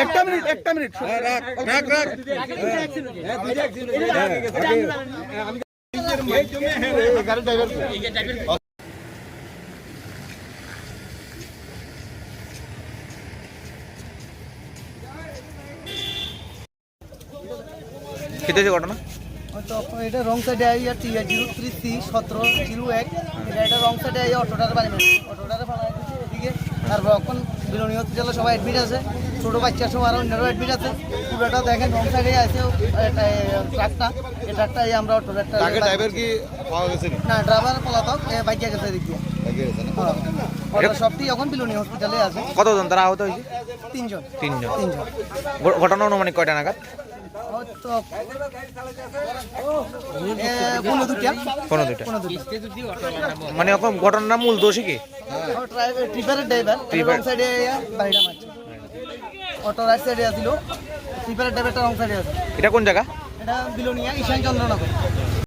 একটা মিনিট রাখ কেটেছে ঘটনা তো এটা রং সাইডে আইয়া টিআর 03C1701 এটা রং সাইডে আইয়া অটোটার বাড়ি মেরে অটোটারে ফালাই দিয়েছে এদিকে। তারপর এখন বিলনি হসপিটালে সবাই অ্যাডমিট আছে, ছোটো বাচ্চা সব আরও অন্যরাও অ্যাডমিট আছে। পুরোটা দেখেন রং সাইডে আছে ট্রাকটা, এই ট্রাকটা আমরা অটোটা ড্রাইভার কি পাওয়া গেছে না, ড্রাইভার পলাতক বাইকে গেছে এদিকে। সবটি এখন বিলনি হসপিটালে আছে। কতজন তারা আহত হয়েছে? তিনজন। ঘটনা অনুমানিক কয়টা নাগাদ? মানে এখন ঘটনার মূল দোষী কি? রং সাইডে বাড়িটা মারছে, অটো রাইট সাইডে আসছিল, ট্রিপারের ড্রাইভারটা রং সাইডে আছে। এটা কোন জায়গা? এটা বিলোনিয়া ঈশান চন্দ্রনগর।